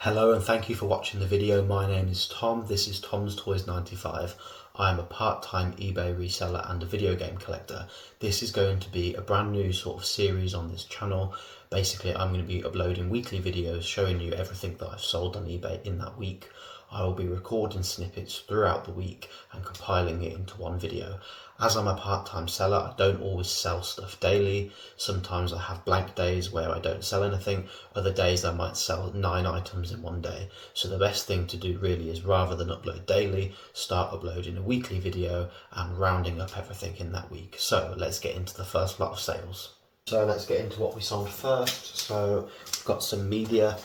Hello and thank you for watching the video. My name is Tom. This is Tom's Toys 95. I am a part-time eBay reseller and a video game collector. This is going to be a brand new sort of series on this channel. Basically, I'm going to be uploading weekly videos showing you everything that I've sold on eBay in that week. I will be recording snippets throughout the week and compiling it into one video. As I'm a part-time seller, I don't always sell stuff daily. Sometimes I have blank days where I don't sell anything. Other days I might sell 9 items in one day. So the best thing to do really is, rather than upload daily, start uploading a weekly video and rounding up everything in that week. So let's get into the first lot of sales. So let's get into what we sold first. So we've got some media.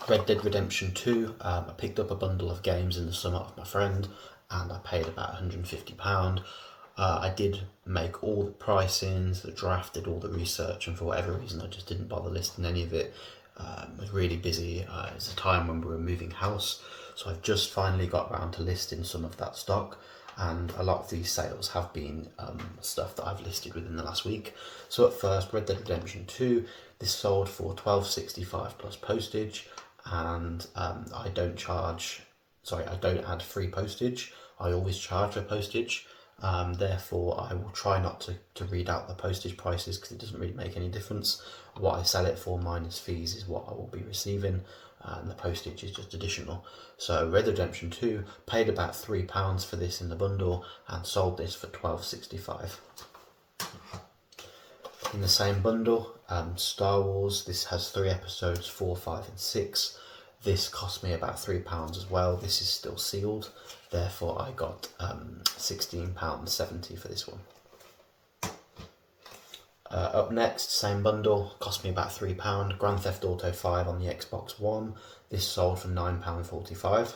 Red Dead Redemption 2, I picked up a bundle of games in the summer off my friend and I paid about £150. I did make all the pricings, the draft, did all the research, and for whatever reason I just didn't bother listing any of it. I was really busy. It was a time when we were moving house, so I've just finally got around to listing some of that stock, and a lot of these sales have been stuff that I've listed within the last week. So at first, Red Dead Redemption 2, this sold for £12.65 plus postage, and I don't add free postage. I always charge for postage. Therefore, I will try not to read out the postage prices because it doesn't really make any difference. What I sell it for minus fees is what I will be receiving, and the postage is just additional. So Red Dead Redemption 2, paid about £3 for this in the bundle and sold this for £12.65. In the same bundle, Star Wars, this has 3 episodes, 4, 5 and 6. This cost me about £3 as well. This is still sealed, therefore I got £16.70 for this one. Up next, same bundle, cost me about £3, Grand Theft Auto 5 on the Xbox One. This sold for £9.45.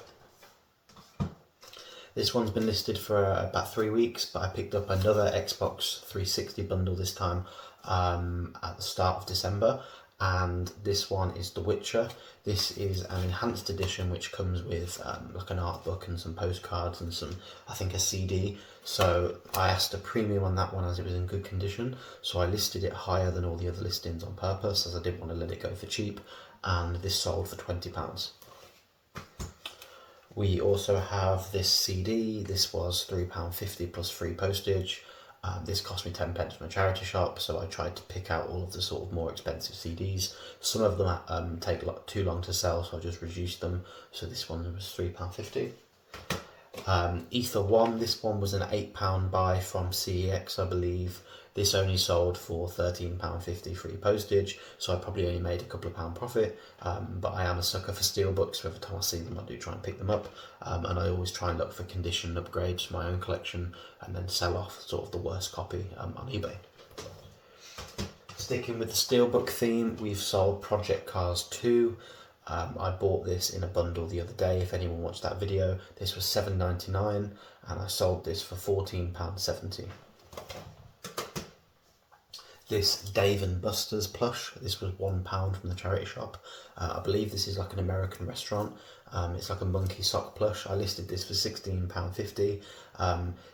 This one's been listed for about 3 weeks, but I picked up another Xbox 360 bundle this time at the start of December, and this one is The Witcher. This is an enhanced edition which comes with like an art book and some postcards and some, I think, a CD. So I asked a premium on that one as it was in good condition, so I listed it higher than all the other listings on purpose as I didn't want to let it go for cheap, and this sold for £20. We also have this CD. This was £3.50 plus free postage. This cost me 10 pence from a charity shop, so I tried to pick out all of the sort of more expensive CDs. Some of them take too long to sell, so I just reduced them. So this one was £3.50. Ether 1, this one was an £8 buy from CEX, I believe. This only sold for £13.50 free postage, so I probably only made a couple of pound profit, but I am a sucker for steelbooks, so every time I see them I do try and pick them up, and I always try and look for condition upgrades for my own collection and then sell off sort of the worst copy on eBay. Sticking with the steelbook theme, we've sold Project Cars 2. I bought this in a bundle the other day. If anyone watched that video, this was £7.99 and I sold this for £14.70. This Dave and Buster's plush, this was £1 from the charity shop. I believe this is like an American restaurant. It's like a monkey sock plush. I listed this for £16.50.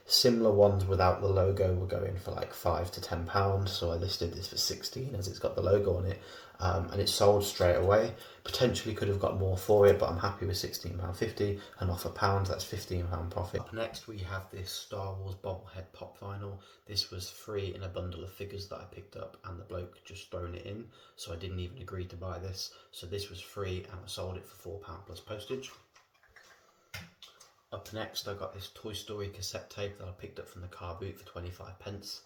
Similar ones without the logo were going for like £5 to £10, so I listed this for £16 as it's got the logo on it, and it sold straight away. Potentially could have got more for it, but I'm happy with £16.50, and off £1, that's £15 profit. Up next we have this Star Wars bobblehead pop vinyl. This was free in a bundle of figures that I picked up, and the bloke just thrown it in, so I didn't even agree to buy this. So this was free and I sold it for £4 plus postage. Up next I got this Toy Story cassette tape that I picked up from the car boot for 25 pence.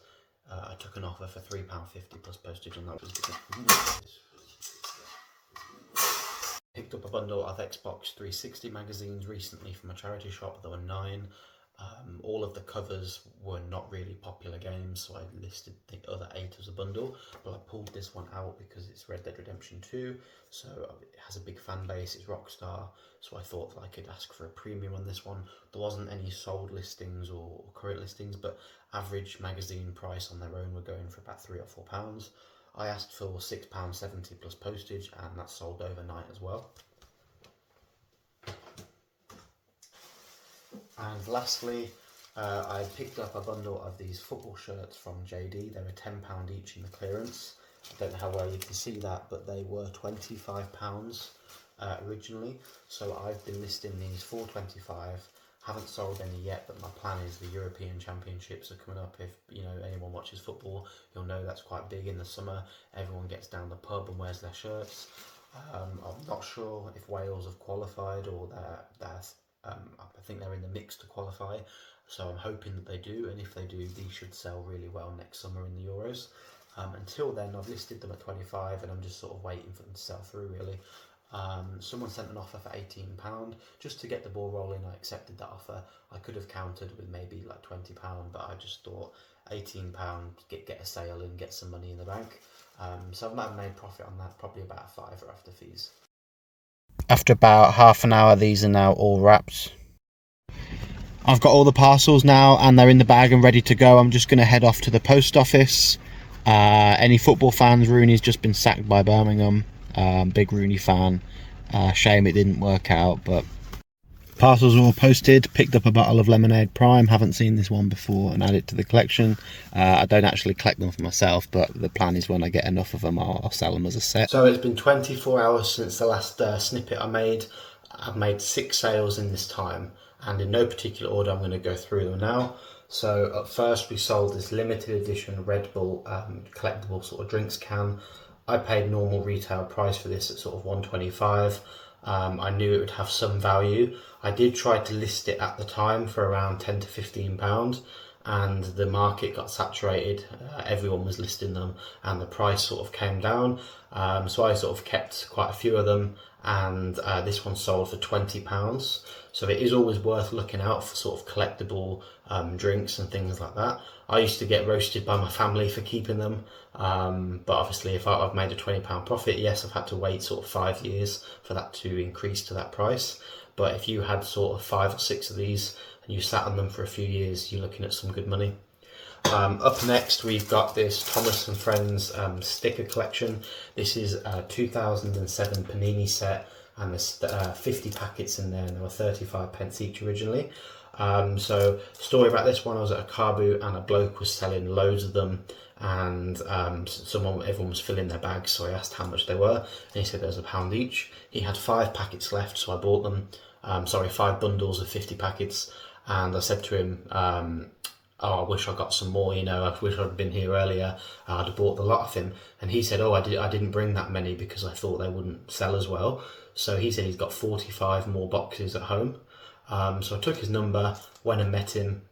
I took an offer for £3.50 plus postage on that. Picked up a bundle of Xbox 360 magazines recently from a charity shop. There were 9. All of the covers were not really popular games, so I listed the other 8 as a bundle, but I pulled this one out because it's Red Dead Redemption 2, so it has a big fan base, it's Rockstar, so I thought that I could ask for a premium on this one. There wasn't any sold listings or current listings, but average magazine price on their own were going for about £3 or £4. I asked for £6.70 plus postage, and that sold overnight as well. And lastly, I picked up a bundle of these football shirts from JD. They were £10 each in the clearance. I don't know how well you can see that, but they were £25 originally. So I've been listing these for 25. Haven't sold any yet, but my plan is the European Championships are coming up. If anyone watches football, you'll know that's quite big in the summer. Everyone gets down the pub and wears their shirts. I'm not sure if Wales have qualified or I think they're in the mix to qualify. So I'm hoping that they do, and if they do, these should sell really well next summer in the Euros. Until then, I've listed them at 25, and I'm just sort of waiting for them to sell through, really. Someone sent an offer for £18 just to get the ball rolling. I accepted that offer. I could have countered with maybe like £20, but I just thought £18, get a sale and get some money in the bank. So I might have made profit on that, probably about a £5 after fees. After about half an hour, these are now all wrapped. I've got all the parcels now and they're in the bag and ready to go. I'm just going to head off to the post office. Any football fans, Rooney's just been sacked by Birmingham. Big Rooney fan. Shame it didn't work out, but parcels are all posted. Picked up a bottle of Lemonade Prime, haven't seen this one before, and add it to the collection. I don't actually collect them for myself, but the plan is when I get enough of them, I'll sell them as a set. So it's been 24 hours since the last snippet I made. I've made 6 sales in this time, and in no particular order I'm going to go through them now. So at first we sold this limited edition Red Bull collectible sort of drinks can. I paid normal retail price for this at sort of £1.25. I knew it would have some value. I did try to list it at the time for around £10 to £15, and the market got saturated. Everyone was listing them and the price sort of came down. So I sort of kept quite a few of them, and this one sold for £20. So it is always worth looking out for sort of collectible drinks and things like that. I used to get roasted by my family for keeping them, but obviously if I've made a £20 profit, yes, I've had to wait sort of 5 years for that to increase to that price. But if you had sort of 5 or 6 of these and you sat on them for a few years, you're looking at some good money. Up next, we've got this Thomas and Friends sticker collection. This is a 2007 Panini set, and there's 50 packets in there, and there were 35p each originally. So story about this one, I was at a car boot and a bloke was selling loads of them, and everyone was filling their bags, so I asked how much they were, and he said there was £1 each. He had 5 packets left, so I bought them. 5 bundles of 50 packets, and I said to him, I wish I got some more, I wish I'd been here earlier, I'd have bought the lot of him. And he said, I didn't bring that many because I thought they wouldn't sell as well. So he said he's got 45 more boxes at home. So I took his number, went and met him,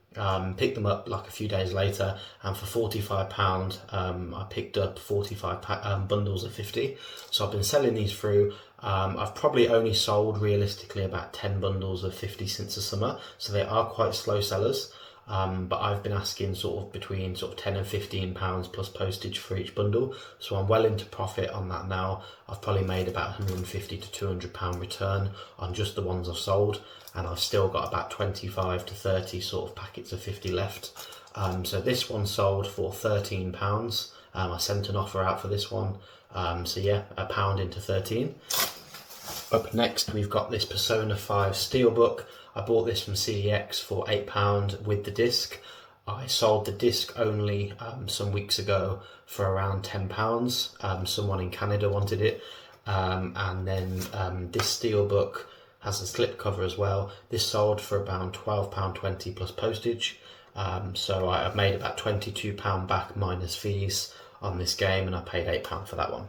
picked them up like a few days later, and for £45 I picked up 45 bundles of 50. So I've been selling these through. I've probably only sold realistically about 10 bundles of 50 since the summer, so they are quite slow sellers. But I've been asking sort of between sort of £10 and £15 plus postage for each bundle, so I'm well into profit on that now. I've probably made about £150 to £200 return on just the ones I've sold, and I've still got about 25 to 30 sort of packets of 50 left. So this one sold for £13. I sent an offer out for this one, so yeah, £1 into 13. Up next, we've got this Persona 5 Steelbook. I bought this from CEX for £8 with the disc. I sold the disc only some weeks ago for around £10. Someone in Canada wanted it. And then this Steelbook has a slipcover as well. This sold for about £12.20 plus postage. So I've made about £22 back minus fees on this game, and I paid £8 for that one.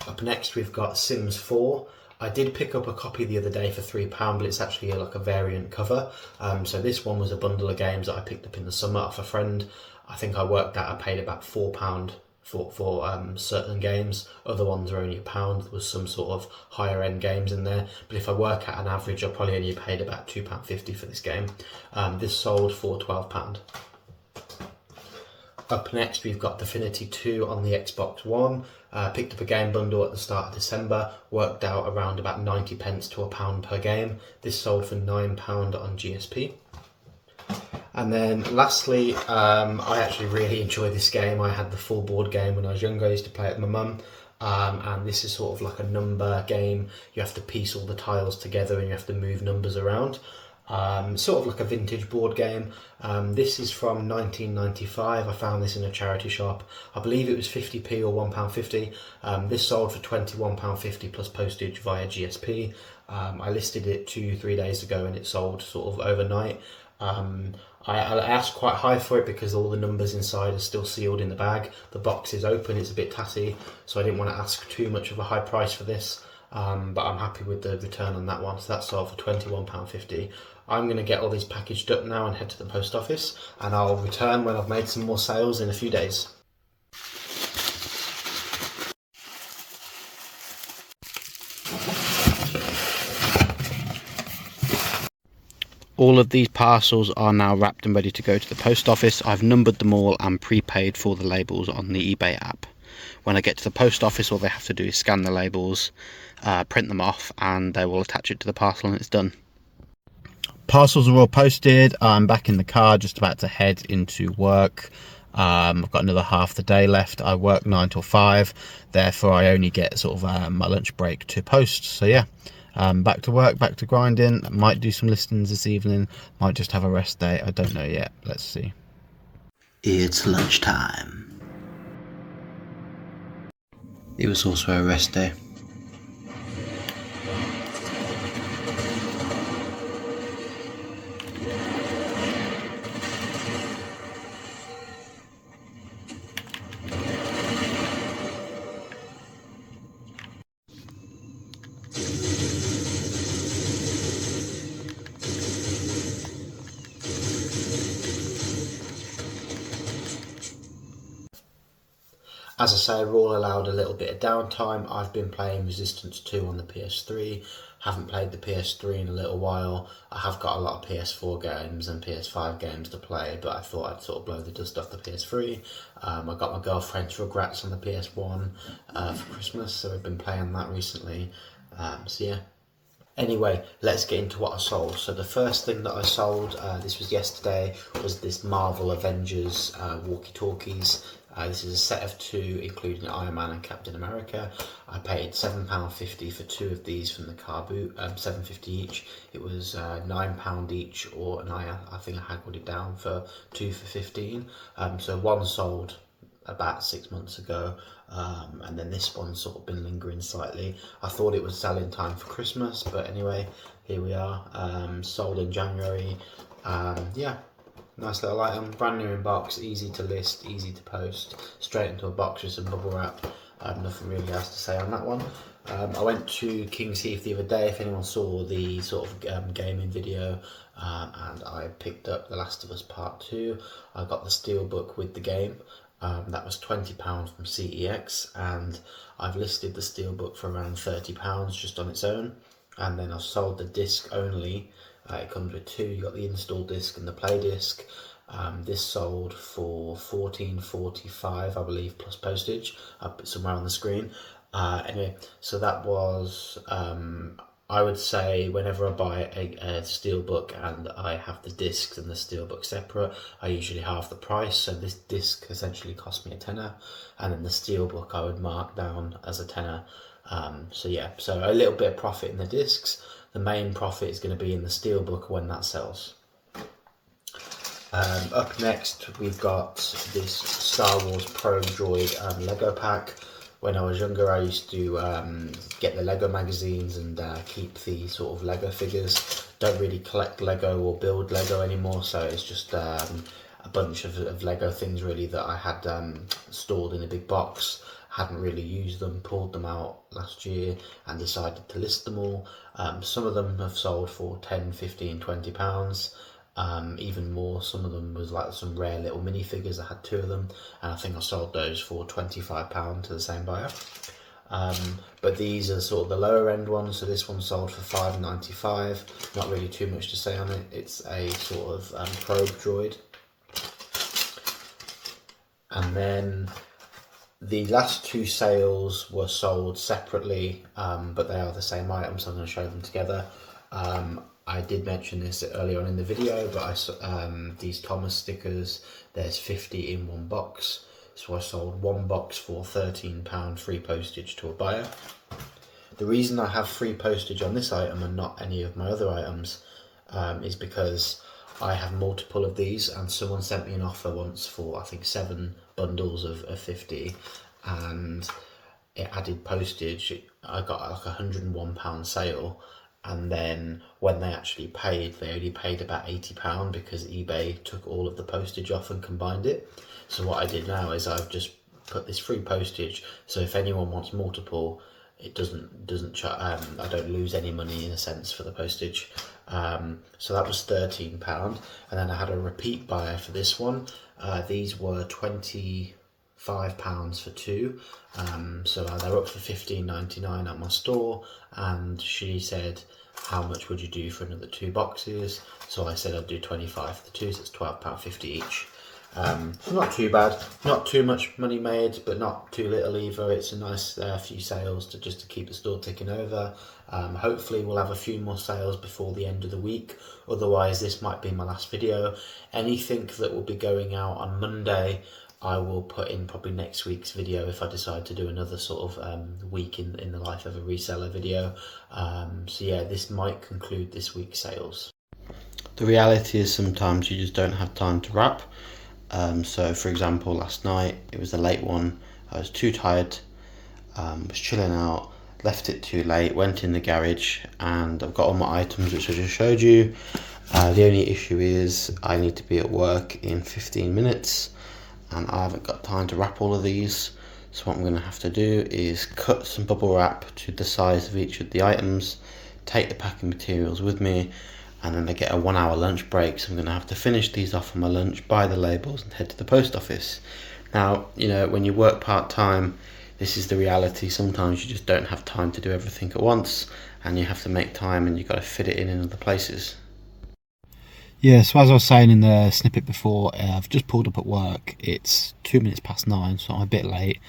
Up next, we've got Sims 4. I did pick up a copy the other day for £3, but it's actually like a variant cover. So this one was a bundle of games that I picked up in the summer off a friend. I think I worked out I paid about £4 for certain games. Other ones are only £1. There was some sort of higher end games in there. But if I work at an average, I probably only paid about £2.50 for this game. This sold for £12. Up next, we've got Divinity 2 on the Xbox One. Picked up a game bundle at the start of December, worked out around about 90p to £1 per game. This sold for £9 on GSP. And then lastly, I actually really enjoy this game. I had the full board game when I was younger. I used to play it with my mum. And this is sort of like a number game. You have to piece all the tiles together and you have to move numbers around. Sort of like a vintage board game. This is from 1995. I found this in a charity shop. I believe it was 50p or £1.50. This sold for £21.50 plus postage via GSP. I listed it 2-3 days ago and it sold sort of overnight. I asked quite high for it because all the numbers inside are still sealed in the bag. The box is open, it's a bit tatty, so I didn't want to ask too much of a high price for this. But I'm happy with the return on that one, so that sold for £21.50. I'm going to get all these packaged up now and head to the post office, and I'll return when I've made some more sales in a few days. All of these parcels are now wrapped and ready to go to the post office. I've numbered them all and prepaid for the labels on the eBay app. When I get to the post office, all they have to do is scan the labels, print them off, and they will attach it to the parcel and it's done. Parcels are all posted. I'm back in the car, just about to head into work. I've got another half the day left. I work 9 till 5, therefore I only get sort of my lunch break to post. So yeah, back to work, back to grinding. Might do some listings this evening, might just have a rest day, I don't know yet. Let's see. It's lunchtime. It was also a rest day. As I say, we're all allowed a little bit of downtime. I've been playing Resistance 2 on the PS3. Haven't played the PS3 in a little while. I have got a lot of PS4 games and PS5 games to play, but I thought I'd sort of blow the dust off the PS3. I got my girlfriend's Rugrats on the PS1 for Christmas, so I've been playing that recently. So yeah. Anyway, let's get into what I sold. So the first thing that I sold, this was yesterday, was this Marvel Avengers walkie-talkies. This is a set of 2, including Iron Man and Captain America. I paid £7.50 for 2 of these from the car boot, £7.50 each. It was £9 each, and I think I haggled it down for 2 for £15. So one sold about 6 months ago, and then this one's sort of been lingering slightly. I thought it was selling time for Christmas, but anyway, here we are. Sold in January. Yeah, nice little item, brand new in box, easy to list, easy to post, straight into a box with some bubble wrap. Nothing really else to say on that one. I went to King's Heath the other day, if anyone saw the sort of gaming video, and I picked up The Last of Us Part 2. I got the steelbook with the game. That was £20 from CEX, and I've listed the steelbook for around £30 just on its own, and then I've sold the disc only. It comes with 2, you got the install disc and the play disc. This sold for £14.45, I believe, plus postage. I'll put somewhere on the screen. Anyway, so that was, I would say whenever I buy a steelbook and I have the discs and the steelbook separate, I usually halve the price. So this disc essentially cost me a tenner, and then the steelbook I would mark down as a tenner. So yeah, so a little bit of profit in the discs. The main profit is going to be in the steelbook when that sells. Up next, we've got this Star Wars Probe Droid Lego pack. When I was younger, I used to get the Lego magazines and keep the sort of Lego figures. Don't really collect Lego or build Lego anymore, so it's just a bunch of Lego things really that I had stored in a big box. Hadn't really used them, pulled them out last year and decided to list them all. Some of them have sold for £10, £15, £20. Even more, some of them was like some rare little minifigures. I had 2 of them, and I think I sold those for £25 to the same buyer. But these are sort of the lower end ones, so this one sold for £5.95. Not really too much to say on it. It's a sort of probe droid. And then the last 2 sales were sold separately, but they are the same item, so I'm going to show them together. I did mention this earlier on in the video, but these Thomas stickers, there's 50 in one box. So I sold 1 box for £13 free postage to a buyer. The reason I have free postage on this item and not any of my other items is because I have multiple of these, and someone sent me an offer once for I think 7 bundles of 50, and it added postage. I got like £101 sale, and then when they actually paid, they only paid about £80 because eBay took all of the postage off and combined it. So what I did now is I've just put this free postage, so if anyone wants multiple, it doesn't I don't lose any money in a sense for the postage. So that was £13, and then I had a repeat buyer for this one. These were £25 for 2, so they're up for £15.99 at my store, and she said, how much would you do for another 2 boxes? So I said I'd do 25 for the 2, so it's £12.50 each. Not too bad, not too much money made, but not too little either. It's a nice few sales to keep the store ticking over. Hopefully we'll have a few more sales before the end of the week, otherwise this might be my last video. Anything that will be going out on Monday, I will put in probably next week's video if I decide to do another sort of week in the life of a reseller video. So yeah, this might conclude this week's sales. The reality is sometimes you just don't have time to wrap. So for example, last night, it was a late one, I was too tired, was chilling out, left it too late, went in the garage, and I've got all my items which I just showed you. The only issue is I need to be at work in 15 minutes, and I haven't got time to wrap all of these. So what I'm going to have to do is cut some bubble wrap to the size of each of the items, take the packing materials with me, and then I get a 1 hour lunch break, so I'm going to have to finish these off on my lunch, buy the labels, and head to the post office. Now, you know, when you work part-time, this is the reality. Sometimes you just don't have time to do everything at once, and you have to make time, and you've got to fit it in other places. Yeah, so as I was saying in the snippet before, I've just pulled up at work. It's 9:02, so I'm a bit late.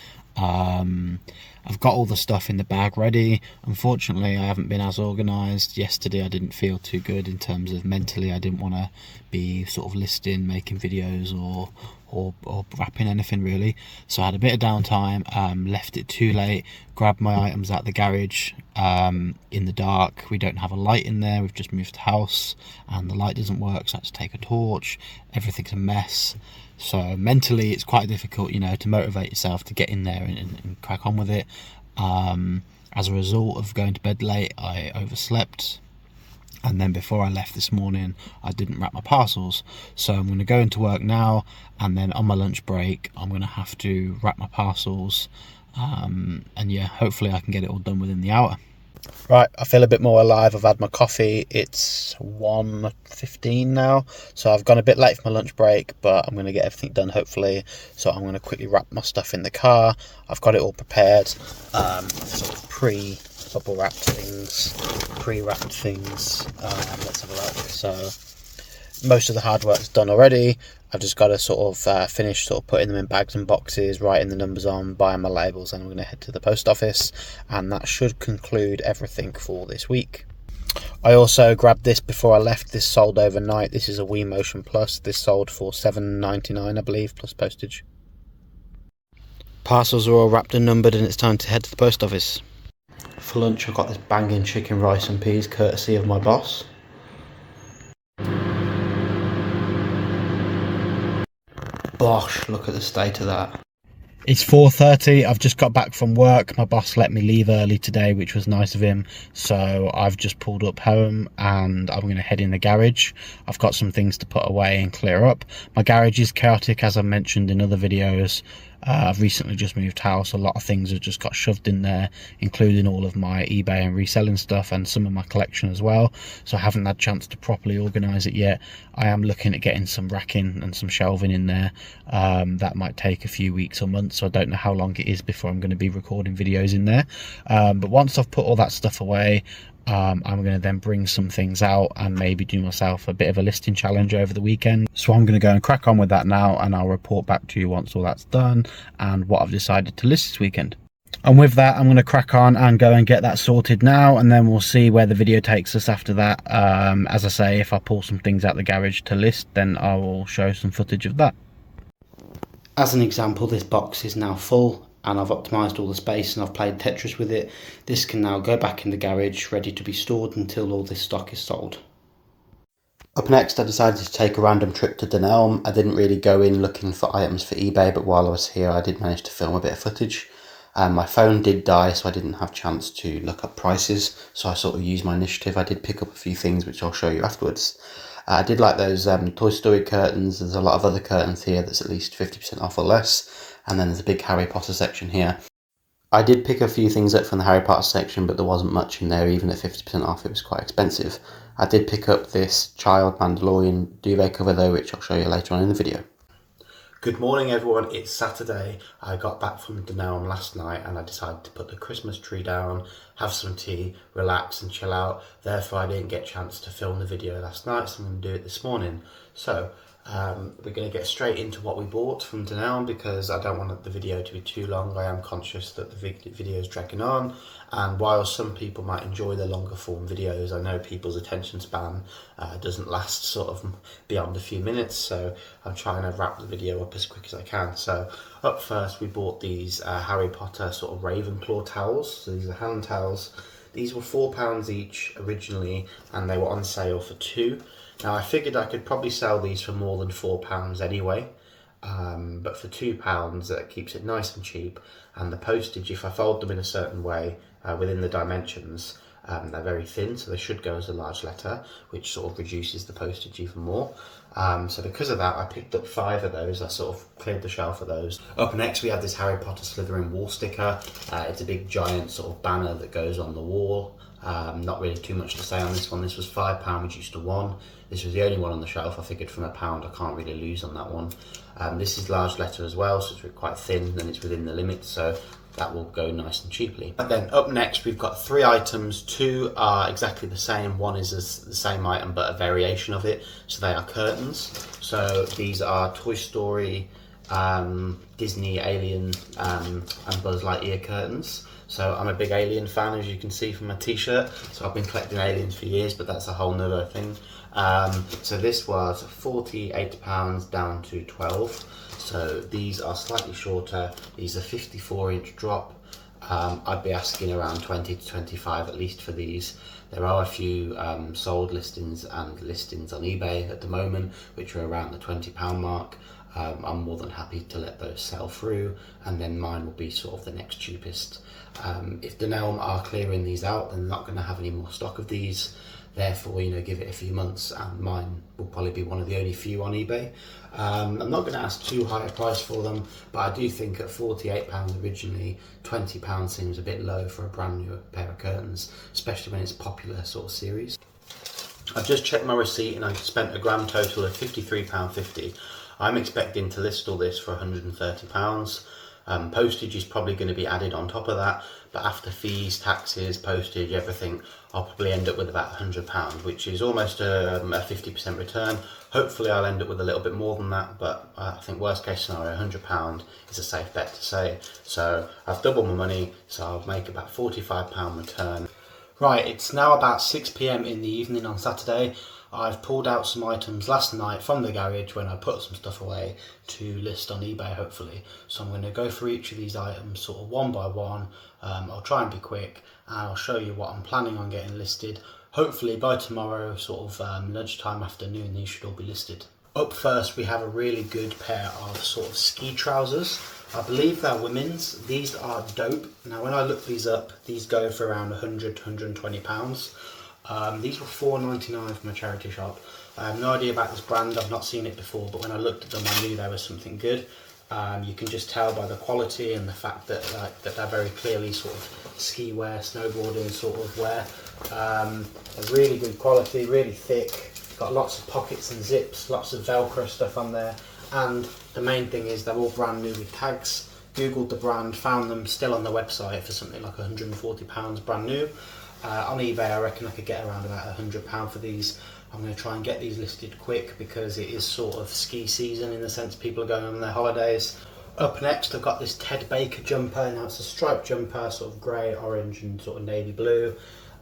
I've got all the stuff in the bag ready. Unfortunately, I haven't been as organised. Yesterday I didn't feel too good in terms of mentally. I didn't want to be sort of listing, making videos or wrapping anything really. So I had a bit of downtime, left it too late, grabbed my items out the garage in the dark. We don't have a light in there, we've just moved house and the light doesn't work, so I had to take a torch. Everything's a mess. So mentally it's quite difficult, you know, to motivate yourself to get in there and crack on with it. As a result of going to bed late, I overslept. And then before I left this morning, I didn't wrap my parcels. So I'm going to go into work now, and then on my lunch break, I'm going to have to wrap my parcels. And yeah, hopefully I can get it all done within the hour. Right, I feel a bit more alive. I've had my coffee. It's 1:15 now, so I've gone a bit late for my lunch break, but I'm going to get everything done hopefully. So I'm going to quickly wrap my stuff in the car. I've got it all prepared, sort of pre-bubble wrapped things, pre-wrapped things. Let's have a look. So most of the hard work's done already. I've just got to sort of finish sort of putting them in bags and boxes, writing the numbers on, buying my labels, and I'm going to head to the post office, and that should conclude everything for this week. I also grabbed this before I left. This sold overnight. This is a Wii Motion Plus. This sold for $7.99, I believe, plus postage. Parcels are all wrapped and numbered, and it's time to head to the post office. For lunch, I got this banging chicken rice and peas, courtesy of my boss. Gosh, look at the state of that. It's 4:30, I've just got back from work. My boss let me leave early today, which was nice of him. So I've just pulled up home and I'm going to head in the garage. I've got some things to put away and clear up. My garage is chaotic, as I mentioned in other videos. I've recently just moved house. A lot of things have just got shoved in there, including all of my eBay and reselling stuff and some of my collection as well. So I haven't had a chance to properly organise it yet. I am looking at getting some racking and some shelving in there. That might take a few weeks or months, so I don't know how long it is before I'm going to be recording videos in there. But once I've put all that stuff away, I'm going to then bring some things out and maybe do myself a bit of a listing challenge over the weekend. So I'm going to go and crack on with that now, and I'll report back to you once all that's done and what I've decided to list this weekend. And with that, I'm going to crack on and go and get that sorted now, and then we'll see where the video takes us after that. As I say, if I pull some things out the garage to list, then I will show some footage of that. As an example, this box is now full, and I've optimised all the space and I've played Tetris with it. This can now go back in the garage, ready to be stored until all this stock is sold. Up next, I decided to take a random trip to Dunelm. I didn't really go in looking for items for eBay, but while I was here, I did manage to film a bit of footage. My phone did die, so I didn't have a chance to look up prices, so I sort of used my initiative. I did pick up a few things, which I'll show you afterwards. I did like those Toy Story curtains. There's a lot of other curtains here that's at least 50% off or less, and then there's a big Harry Potter section here. I did pick a few things up from the Harry Potter section, but there wasn't much in there. Even at 50% off, it was quite expensive. I did pick up this child Mandalorian duvet cover though, which I'll show you later on in the video. Good morning everyone, it's Saturday. I got back from Dunelm last night and I decided to put the Christmas tree down, have some tea, relax and chill out. Therefore I didn't get a chance to film the video last night, so I'm going to do it this morning. So we're going to get straight into what we bought from Dunelm because I don't want the video to be too long. I am conscious that the video is dragging on, and while some people might enjoy the longer form videos, I know people's attention span doesn't last sort of beyond a few minutes, so I'm trying to wrap the video up as quick as I can. So up first we bought these Harry Potter sort of Ravenclaw towels. So these are hand towels. These were £4 each originally and they were on sale for £2. Now I figured I could probably sell these for more than £4 anyway, but for £2 that keeps it nice and cheap, and the postage, if I fold them in a certain way within the dimensions, they're very thin, so they should go as a large letter, which sort of reduces the postage even more. So because of that, I picked up 5 of those. I sort of cleared the shelf of those. Up next we have this Harry Potter Slytherin wall sticker. It's a big giant sort of banner that goes on the wall. Not really too much to say on this one. This was £5 reduced to £1. This was the only one on the shelf. I figured from £1 I can't really lose on that one. This is large letter as well, so it's quite thin and it's within the limits, so that will go nice and cheaply. And then up next we've got 3 items. 2 are exactly the same. One is the same item but a variation of it. So they are curtains. So these are Toy Story, Disney, Alien and Buzz Lightyear curtains. So I'm a big Alien fan, as you can see from my t-shirt. So I've been collecting Aliens for years, but that's a whole nother thing. So this was £48 down to 12. So these are slightly shorter. These are 54-inch drop. I'd be asking around 20 to 25 at least for these. There are a few sold listings and listings on eBay at the moment, which are around the £20 mark. I'm more than happy to let those sell through, and then mine will be sort of the next cheapest. If Dunelm are clearing these out, then they're not going to have any more stock of these. Therefore, give it a few months and mine will probably be one of the only few on eBay. I'm not going to ask too high a price for them, but I do think at £48 originally, £20 seems a bit low for a brand new pair of curtains, especially when it's a popular sort of series. I've just checked my receipt and I spent a grand total of £53.50. I'm expecting to list all this for £130. Postage is probably going to be added on top of that, but after fees, taxes, postage, everything, I'll probably end up with about £100, which is almost a 50% return. Hopefully I'll end up with a little bit more than that, but I think worst case scenario, £100 is a safe bet to say. So I've doubled my money, so I'll make about £45 return. Right, it's now about 6 PM in the evening on Saturday. I've pulled out some items last night from the garage when I put some stuff away to list on eBay hopefully. So I'm going to go through each of these items sort of one by one. I'll try and be quick and I'll show you what I'm planning on getting listed. Hopefully by tomorrow, sort of lunchtime, afternoon, these should all be listed. Up first we have a really good pair of sort of ski trousers. I believe they're women's. These are dope. Now when I look these up, these go for around 100 to 120 pounds. These were £4.99 from a charity shop. I have no idea about this brand, I've not seen it before, but when I looked at them I knew there was something good. You can just tell by the quality and the fact that that they're very clearly sort of ski wear, snowboarding sort of wear. A really good quality, really thick, got lots of pockets and zips, lots of Velcro stuff on there, and the main thing is they're all brand new with tags. Googled the brand, found them still on the website for something like £140 brand new. On eBay I reckon I could get around about £100 for these. I'm going to try and get these listed quick because it is sort of ski season in the sense people are going on their holidays. Up next I've got this Ted Baker jumper. Now it's a striped jumper, sort of grey, orange and sort of navy blue.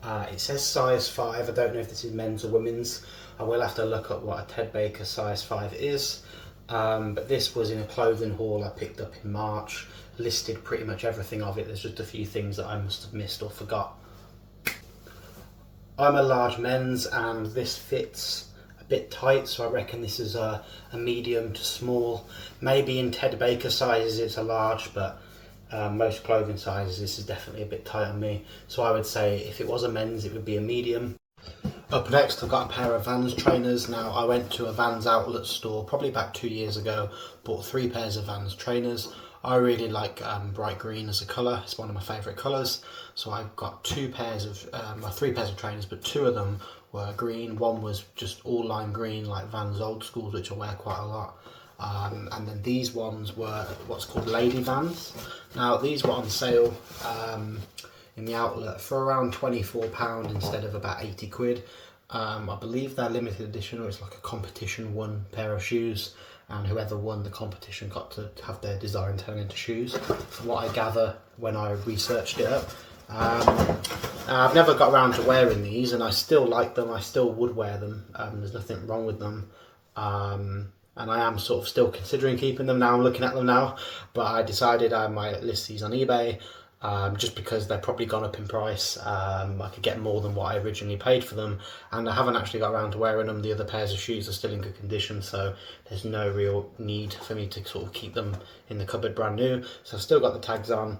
It says size 5, I don't know if this is men's or women's. I will have to look up what a Ted Baker size 5 is. But this was in a clothing haul I picked up in March, listed pretty much everything of it. There's just a few things that I must have missed or forgot. I'm a large men's and this fits bit tight, so I reckon this is a medium to small. Maybe in Ted Baker sizes it's a large, but most clothing sizes this is definitely a bit tight on me. So I would say if it was a men's it would be a medium. Up next I've got a pair of Vans trainers. Now I went to a Vans outlet store probably about 2 years ago, bought 3 pairs of Vans trainers. I really like bright green as a colour, it's one of my favourite colours. So I've got 3 pairs of trainers, but 2 of them were green. One was just all lime green like Vans old schools, which I wear quite a lot. And then these ones were what's called Lady Vans. Now these were on sale in the outlet for around £24 instead of about 80 quid. I believe they're limited edition, or it's like a competition won pair of shoes, and whoever won the competition got to have their design turned into shoes, from what I gather when I researched it up. I've never got around to wearing these, and I still like them, I still would wear them, there's nothing wrong with them. And I am sort of still considering keeping them now, I'm looking at them now, but I decided I might list these on eBay. Just because they're probably gone up in price. I could get more than what I originally paid for them, and I haven't actually got around to wearing them. The other pairs of shoes are still in good condition, so there's no real need for me to sort of keep them in the cupboard brand new. So I've still got the tags on,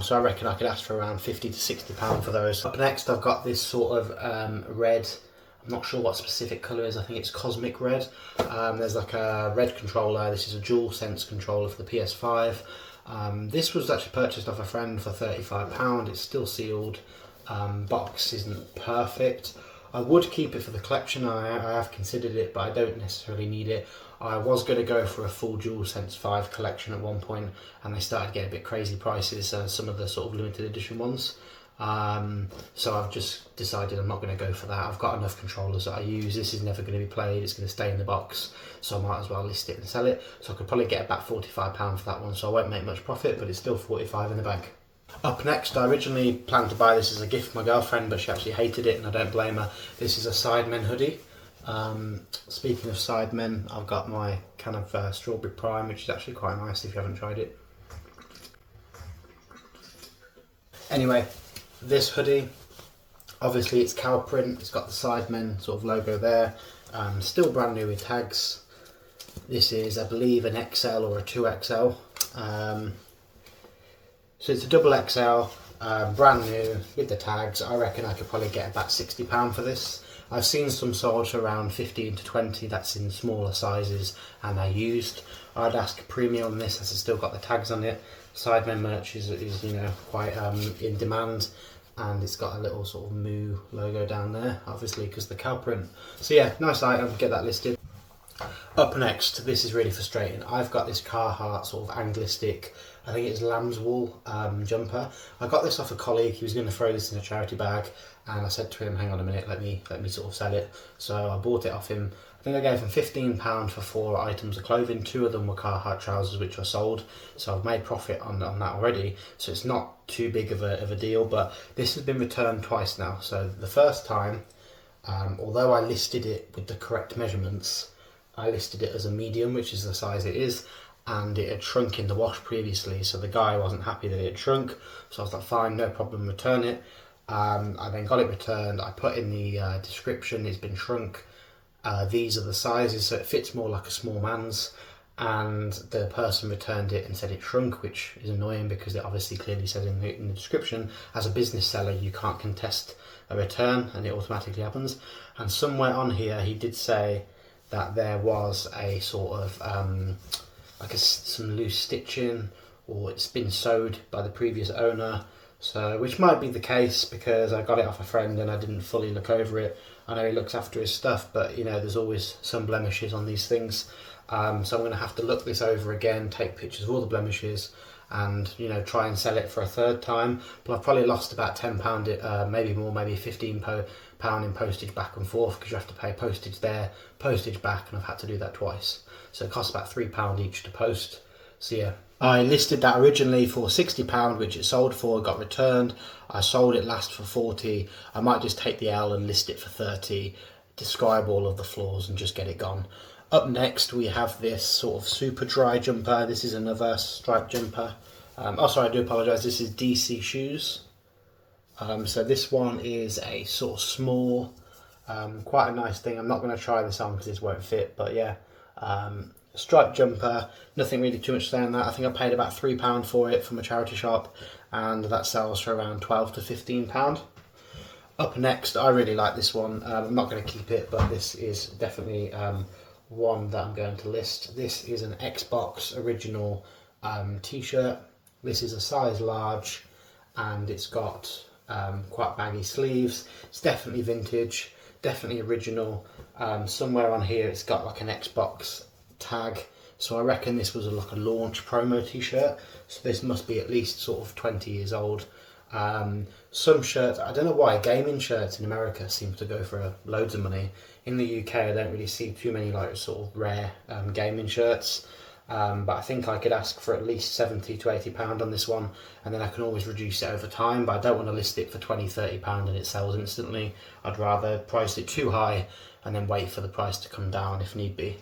so I reckon I could ask for around £50 to £60 for those. Up next I've got this sort of red, I'm not sure what specific colour is, I think it's cosmic red. There's like a red controller, this is a dual sense controller for the PS5. This was actually purchased off a friend for £35, it's still sealed, box isn't perfect. I would keep it for the collection, I have considered it, but I don't necessarily need it. I was going to go for a full DualSense 5 collection at one point, and they started getting a bit crazy prices, some of the sort of limited edition ones. So I've just decided I'm not going to go for that. I've got enough controllers that I use, this is never going to be played, it's going to stay in the box, so I might as well list it and sell it. So I could probably get about £45 for that one, so I won't make much profit, but it's still 45 in the bank. Up next, I originally planned to buy this as a gift for my girlfriend, but she actually hated it and I don't blame her. This is a Sidemen hoodie. Speaking of Sidemen, I've got my can of Strawberry Prime, which is actually quite nice if you haven't tried it. Anyway, this hoodie, obviously it's cow print, it's got the Sidemen sort of logo there, still brand new with tags. This is, I believe, an XL or a 2XL. So it's a double XL, brand new with the tags. I reckon I could probably get about £60 for this. I've seen some sold for around 15 to 20, that's in smaller sizes and they're used. I'd ask a premium on this as it's still got the tags on it. Sidemen merch is you know, quite in demand, and it's got a little sort of moo logo down there, obviously because the cow print. So yeah, nice item, get that listed. Up next, this is really frustrating. I've got this Carhartt sort of anglistic, I think it's lamb's wool jumper. I got this off a colleague, he was going to throw this in a charity bag, and I said to him, hang on a minute, let me sort of sell it. So I bought it off him. I think I gave him £15 for 4 items of clothing. 2 of them were Carhartt trousers, which were sold, so I've made profit on that already, so it's not too big of a deal. But this has been returned twice now. So the first time, although I listed it with the correct measurements, I listed it as a medium, which is the size it is, and it had shrunk in the wash previously, so the guy wasn't happy that it had shrunk, so I was like, fine, no problem, return it. I then got it returned. I put in the description, it's been shrunk, these are the sizes, so it fits more like a small man's, and the person returned it and said it shrunk, which is annoying because it obviously clearly says in the description, as a business seller you can't contest a return and it automatically happens. And somewhere on here he did say that there was a sort of some loose stitching, or it's been sewed by the previous owner, so which might be the case because I got it off a friend and I didn't fully look over it. I know he looks after his stuff, but you know, there's always some blemishes on these things, so I'm going to have to look this over again, take pictures of all the blemishes, and you know, try and sell it for a third time. But I've probably lost about £10, maybe more, maybe £15 in postage back and forth, because you have to pay postage there, postage back, and I've had to do that twice. So it costs about £3 each to post. So yeah, I listed that originally for £60, which it sold for, got returned. I sold it last for 40. I might just take the L and list it for 30, describe all of the flaws and just get it gone. Up next we have this sort of super dry jumper. This is another striped jumper. Oh sorry, I do apologise, this is DC Shoes. So this one is a sort of small Quite a nice thing. I'm not going to try this on because this won't fit, but yeah. Striped jumper, nothing really too much to say on that. I think I paid about £3 for it from a charity shop, and that sells for around £12 to £15. Up next, I really like this one. I'm not going to keep it, but this is definitely one that I'm going to list. This is an Xbox original t-shirt. This is a size large, and it's got quite baggy sleeves. It's definitely vintage, definitely original. Somewhere on here it's got like an Xbox tag, so I reckon this was like a launch promo t-shirt, so this must be at least sort of 20 years old. Some shirts, I don't know why, gaming shirts in America seem to go for loads of money. In the UK I don't really see too many like sort of rare gaming shirts, but I think I could ask for at least £70 to £80 on this one, and then I can always reduce it over time, but I don't want to list it for £20, £30 and it sells instantly. I'd rather price it too high and then wait for the price to come down if need be.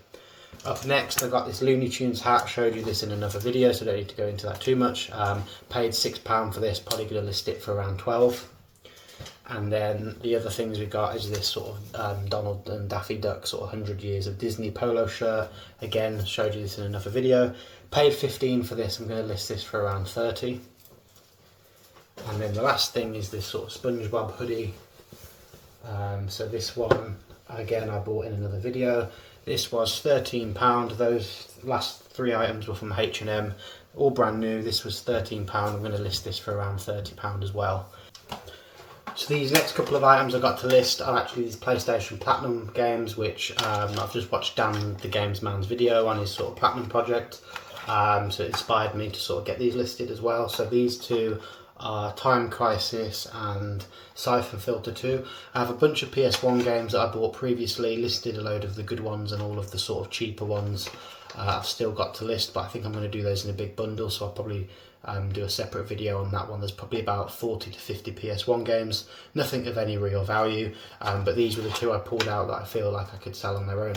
Up next, I got this Looney Tunes hat. Showed you this in another video, so I don't need to go into that too much. Paid £6 for this, probably going to list it for around 12. And then the other things we got is this sort of Donald and Daffy Duck sort of 100 Years of Disney polo shirt. Again, showed you this in another video. Paid 15 for this, I'm going to list this for around 30. And then the last thing is this sort of SpongeBob hoodie. So this one, again, I bought in another video. This was £13. Those last three items were from H&M, all brand new. This was £13. I'm going to list this for around £30 as well. So these next couple of items I got to list are actually these PlayStation Platinum games, which I've just watched Dan the Games Man's video on his sort of Platinum project. So it inspired me to sort of get these listed as well. So these two are Time Crisis and Siphon Filter 2. I have a bunch of PS1 games that I bought previously, listed a load of the good ones and all of the sort of cheaper ones I've still got to list, but I think I'm going to do those in a big bundle, so I'll probably do a separate video on that one. There's probably about 40 to 50 PS1 games, nothing of any real value, but these were the two I pulled out that I feel like I could sell on their own.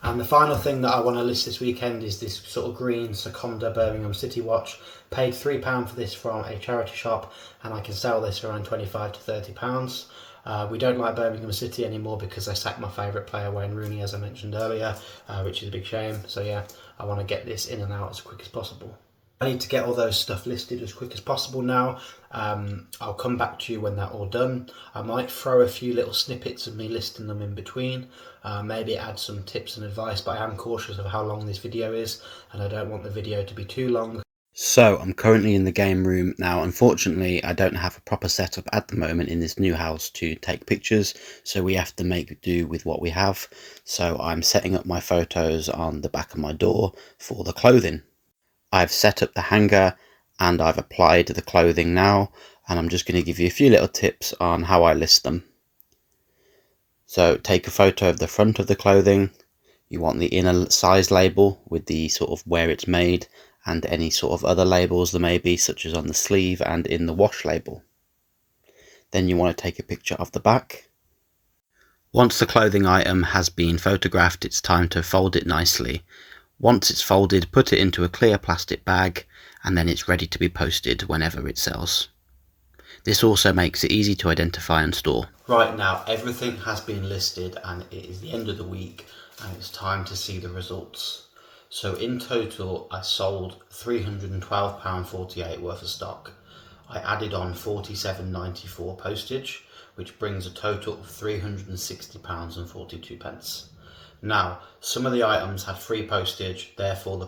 And the final thing that I want to list this weekend is this sort of green Seconda Birmingham City watch. Paid £3 for this from a charity shop, and I can sell this for around £25 to £30. We don't like Birmingham City anymore because they sacked my favourite player, Wayne Rooney, as I mentioned earlier, which is a big shame. So yeah, I want to get this in and out as quick as possible. I need to get all those stuff listed as quick as possible now. I'll come back to you when they're all done. I might throw a few little snippets of me listing them in between, maybe add some tips and advice, but I am cautious of how long this video is, and I don't want the video to be too long. So I'm currently in the game room now. Unfortunately, I don't have a proper setup at the moment in this new house to take pictures, so we have to make do with what we have. So I'm setting up my photos on the back of my door for the clothing. I've set up the hanger and I've applied the clothing now, and I'm just going to give you a few little tips on how I list them. So take a photo of the front of the clothing. You want the inner size label with the sort of where it's made and any sort of other labels there may be, such as on the sleeve and in the wash label. Then you want to take a picture of the back. Once the clothing item has been photographed, it's time to fold it nicely. Once it's folded, put it into a clear plastic bag, and then it's ready to be posted whenever it sells. This also makes it easy to identify and store. Right now, everything has been listed and it is the end of the week and it's time to see the results. So in total, I sold £312.48 worth of stock. I added on £47.94 postage, which brings a total of £360.42. Now, some of the items had free postage, therefore the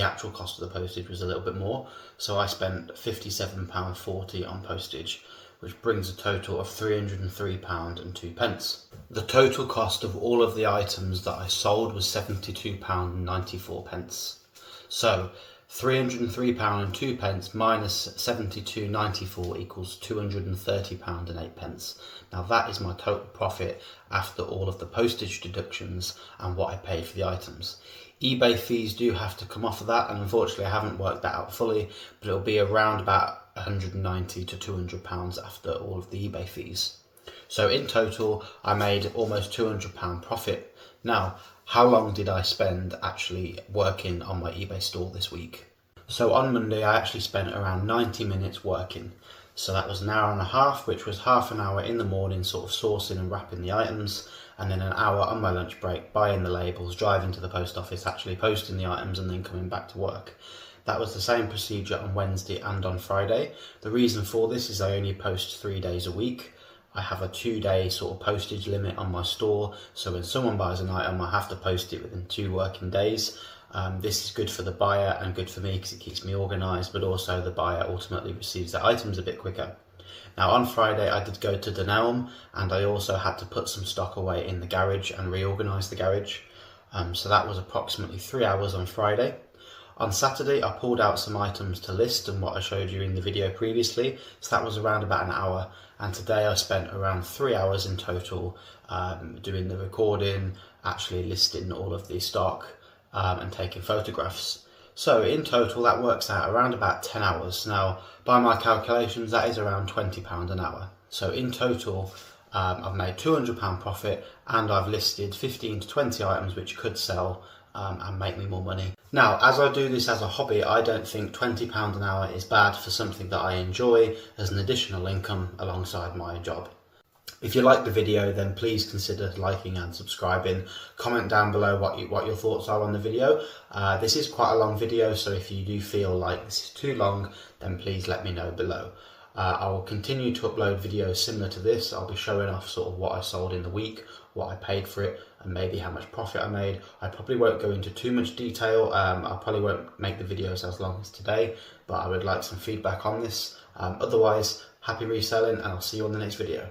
actual cost of the postage was a little bit more. So I spent £57.40 on postage, which brings a total of £303.02. The total cost of all of the items that I sold was £72.94. So £303.02 minus £72.94 equals £230.08. Now that is my total profit after all of the postage deductions and what I paid for the items. eBay fees do have to come off of that, and unfortunately I haven't worked that out fully, but it'll be around about £190 to £200 after all of the eBay fees. So in total I made almost £200 profit. Now, how long did I spend actually working on my eBay store this week? So on Monday I actually spent around 90 minutes working. So that was an hour and a half, which was half an hour in the morning sort of sourcing and wrapping the items, and then an hour on my lunch break buying the labels, driving to the post office, actually posting the items, and then coming back to work. That was the same procedure on Wednesday and on Friday. The reason for this is I only post 3 days a week. I have a 2-day sort of postage limit on my store, so when someone buys an item I have to post it within 2 working days. This is good for the buyer and good for me because it keeps me organised, but also the buyer ultimately receives their items a bit quicker. Now on Friday I did go to Dunelm, and I also had to put some stock away in the garage and reorganise the garage. So that was approximately 3 hours on Friday. On Saturday I pulled out some items to list and what I showed you in the video previously, so that was around about an hour, and today I spent around 3 hours in total doing the recording, actually listing all of the stock, and taking photographs. So in total that works out around about 10 hours. Now by my calculations that is around £20 an hour. So in total I've made £200 profit, and I've listed 15 to 20 items which could sell and make me more money. Now, as I do this as a hobby, I don't think £20 an hour is bad for something that I enjoy as an additional income alongside my job. If you like the video, then please consider liking and subscribing. Comment down below what your thoughts are on the video. This is quite a long video, so if you do feel like this is too long, then please let me know below. I will continue to upload videos similar to this. I'll be showing off sort of what I sold in the week, what I paid for it, and maybe how much profit I made. I probably won't go into too much detail. I probably won't make the videos as long as today, but I would like some feedback on this. Otherwise, happy reselling, and I'll see you on the next video.